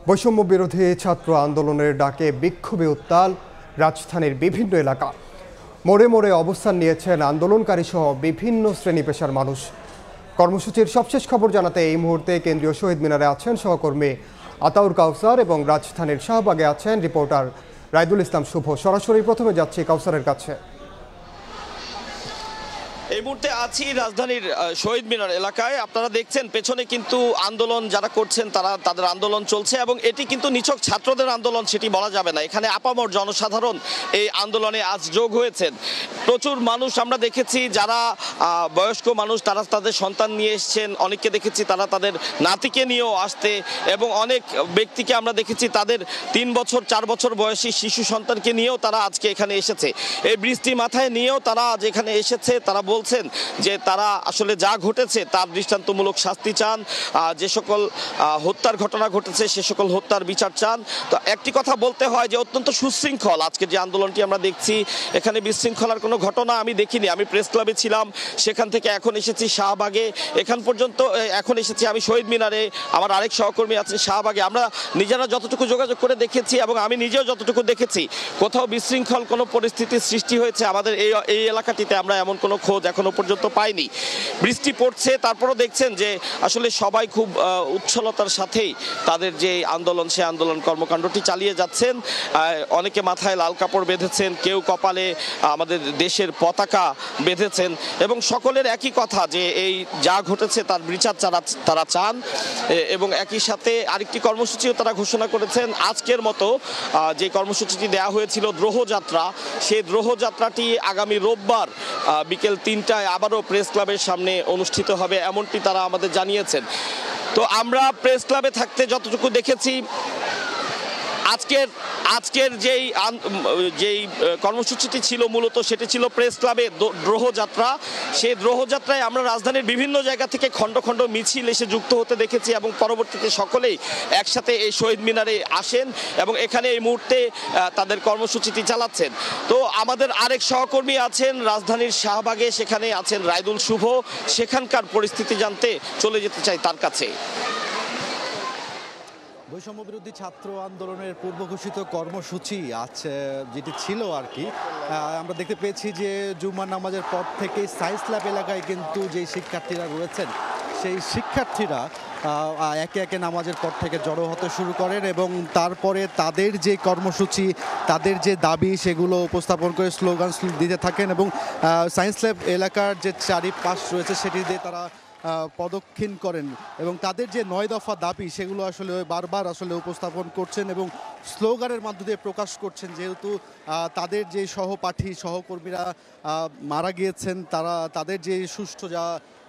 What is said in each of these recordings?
বৈষম্য বিরোধী ছাত্র আন্দোলনের ডাকে বিক্ষোভে উত্তাল রাজধানীর বিভিন্ন এলাকা। মোড়ে মোড়ে অবস্থান নিয়েছেন আন্দোলনকারী সহ বিভিন্ন শ্রেণী পেশার মানুষ। কর্মসূচির সবশেষ খবর জানাতে এই মুহূর্তে কেন্দ্রীয় শহীদ মিনারে আছেন সহকর্মী আতাউর কাউসার এবং রাজধানীর শাহবাগে আছেন রিপোর্টার রাইদুল ইসলাম শুভ। সরাসরি প্রথমে যাচ্ছি কাউসারের কাছে। এই মুহূর্তে আছি রাজধানীর শহীদ মিনার এলাকায়। আপনারা দেখছেন পেছনে কিন্তু আন্দোলন যারা করছেন তাদের আন্দোলন চলছে এবং এটি কিন্তু নিছক ছাত্রদের আন্দোলন সেটি বলা যাবে না। এখানে আপামর জনসাধারণ এই আন্দোলনে আজ যোগ হয়েছেন। প্রচুর মানুষ আমরা দেখেছি, যারা বয়স্ক মানুষ তারা তাদের সন্তান নিয়ে এসছেন, অনেককে দেখেছি তারা তাদের নাতিকে নিয়েও আসতে, এবং অনেক ব্যক্তিকে আমরা দেখেছি তাদের 3 বছর 4 বছর বয়সী শিশু সন্তানকে নিয়েও তারা আজকে এখানে এসেছে। এই বৃষ্টি মাথায় নিয়েও তারা আজ এখানে এসেছে। তারা বলছেন যে তারা আসলে যা ঘটেছে তার দৃষ্টান্তমূলক শাস্তি চান, যে সকল হত্যার ঘটনা ঘটেছে সে সকল হত্যার বিচার চান। তো একটি কথা বলতে হয় যে অত্যন্ত সুশৃঙ্খল আজকে যে আন্দোলনটি আমরা দেখছি, এখানে বিশৃঙ্খলার কোনো ঘটনা আমি দেখিনি। আমি প্রেস ক্লাবে ছিলাম, সেখান থেকে এখন এসেছি শাহবাগে, এখান পর্যন্ত এখন এসেছি আমি শহীদ মিনারে। আমার আরেক সহকর্মী আছেন শাহবাগে। আমরা নিজেরা যতটুকু যোগাযোগ করে দেখেছি এবং আমি নিজেও যতটুকু দেখেছি, কোথাও বিশৃঙ্খল কোনো পরিস্থিতির সৃষ্টি হয়েছে আমাদের এই এলাকাটিতে আমরা এমন কোনো খোঁজ এখনো পর্যন্ত পাইনি। বৃষ্টি পড়ছে, তারপরও দেখছেন যে আসলে সবাই খুব উচ্ছলতার সাথেই তাদের যে আন্দোলন সে আন্দোলন কর্মকাণ্ডটি চালিয়ে যাচ্ছেন। অনেকে মাথায় লাল কাপড় বেঁধেছেন, কেউ কপালে আমাদের দেশের পতাকা বেঁধেছেন, এবং সকলের একই কথা যে এই যা ঘটেছে তার বিচার তারা চান। এবং একই সাথে আরেকটি কর্মসূচিও তারা ঘোষণা করেছেন। আজকের মতো যে কর্মসূচিটি দেওয়া হয়েছিল দ্রোহযাত্রা, সেই দ্রোহযাত্রাটি আগামী রোববার বিকেল 3টায় আবারও প্রেস ক্লাবের সামনে অনুষ্ঠিত হবে, এমনটি তারা আমাদের জানিয়েছেন। তো আমরা প্রেস ক্লাবে থাকতে যতটুকু দেখেছি, আজকের যেই কর্মসূচিটি ছিল মূলত সেটি ছিল প্রেস ক্লাবে দ্রোহযাত্রা। সেই দ্রোহযাত্রায় আমরা রাজধানীর বিভিন্ন জায়গা থেকে খণ্ড খণ্ড মিছিল এসে যুক্ত হতে দেখেছি, এবং পরবর্তীতে সকলেই একসাথে এই শহীদ মিনারে আসেন এবং এখানে এই মুহূর্তে তাদের কর্মসূচিটি চালাচ্ছেন। তো আমাদের আরেক সহকর্মী আছেন রাজধানীর শাহবাগে, সেখানে আছেন রাইদুল শুভ। সেখানকার পরিস্থিতি জানতে চলে যেতে চাই তার কাছে। বৈষম্য বিরোধী ছাত্র আন্দোলনের পূর্ব ঘোষিত কর্মসূচি আছে যেটি ছিল আর কি, আমরা দেখতে পেয়েছি যে জুম্মার নামাজের পর থেকে সায়েন্স ল্যাব এলাকায় কিন্তু যেই শিক্ষার্থীরা রয়েছেন সেই শিক্ষার্থীরা একে একে নামাজের পর থেকে জড়ো হতে শুরু করেন, এবং তারপরে তাদের যে কর্মসূচি, তাদের যে দাবি সেগুলো উপস্থাপন করে স্লোগান দিতে থাকেন, এবং সায়েন্স ল্যাব এলাকার যে চারিপাশ রয়েছে সেটি দিয়ে তারা পদক্ষিণ করেন, এবং তাদের যে 9 দফা দাবি সেগুলো আসলে বারবার আসলে উপস্থাপন করছেন এবং স্লোগানের মাধ্যমে দিয়ে প্রকাশ করছেন। যেহেতু তাদের যে সহপাঠী সহকর্মীরা মারা গিয়েছেন, তাদের যে সুষ্ঠু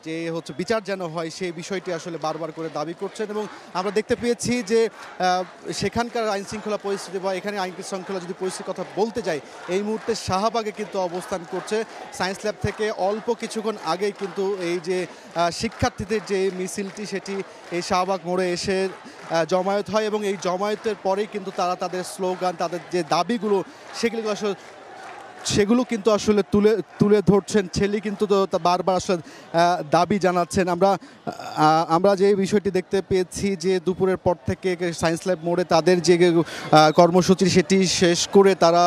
যে বিচার যেন হয় সেই বিষয়টি আসলে বারবার করে দাবি করছেন। এবং আমরা দেখতে পেয়েছি যে সেখানকার আইন শৃঙ্খলা পরিস্থিতি বা এখানে আইন শৃঙ্খলা যদি পরিস্থিতির কথা বলতে যাই, এই মুহূর্তে শাহবাগে কিন্তু অবস্থান করছে সায়েন্স ল্যাব থেকে অল্প কিছুক্ষণ আগেই কিন্তু এই যে শিক্ষার্থীদের যে মিছিলটি সেটি এই শাহবাগ মোড়ে এসে জমায়েত হয়, এবং এই জমায়েতের পরেই কিন্তু তারা তাদের স্লোগান, তাদের যে দাবিগুলো সেগুলো কিন্তু আসলে তুলে ধরছেন। ছেলে কিন্তু বারবার আসলে দাবি জানাচ্ছেন। আমরা যে বিষয়টি দেখতে পেয়েছি যে দুপুরের পর থেকে সায়েন্স ল্যাব মোড়ে তাদের যে কর্মসূচি সেটি শেষ করে তারা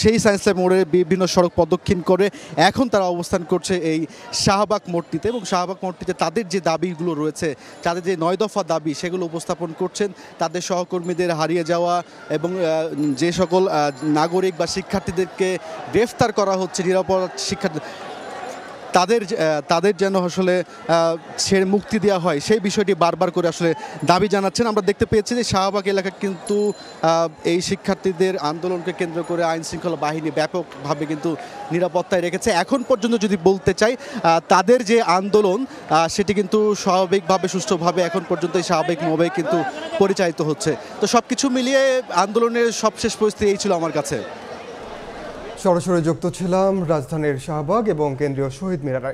সেই সায়েন্স ল্যাব মোড়ে বিভিন্ন সড়ক প্রদক্ষিণ করে এখন তারা অবস্থান করছে এই শাহবাগ মোড়টিতে, এবং শাহবাগ মোড়টিতে তাদের যে দাবিগুলো রয়েছে, তাদের যে 9 দফা দাবি সেগুলো উপস্থাপন করছেন। তাদের সহকর্মীদের হারিয়ে যাওয়া এবং যে সকল নাগরিক বা শিক্ষার্থীদেরকে গ্রেফতার করা হচ্ছে, নিরাপরাধ শিক্ষার্থী তাদের যেন আসলে ছেড়ে মুক্তি দেওয়া হয় সেই বিষয়টি বারবার করে আসলে দাবি জানাচ্ছেন। আমরা দেখতে পেয়েছি যে শাহবাগ এলাকা কিন্তু এই শিক্ষার্থীদের আন্দোলনকে কেন্দ্র করে আইন শৃঙ্খলা বাহিনী ব্যাপকভাবে কিন্তু নিরাপত্তায় রেখেছে। এখন পর্যন্ত যদি বলতে চাই, তাদের যে আন্দোলন সেটি কিন্তু স্বাভাবিকভাবে সুষ্ঠুভাবে এখন পর্যন্ত স্বাভাবিকভাবে কিন্তু পরিচালিত হচ্ছে। তো সব কিছু মিলিয়ে আন্দোলনের সবশেষ পরিস্থিতি এই ছিল আমার কাছে। সরাসরি যুক্ত ছিলাম রাজধানীর শাহবাগ এবং কেন্দ্রীয় শহীদ মিনারে।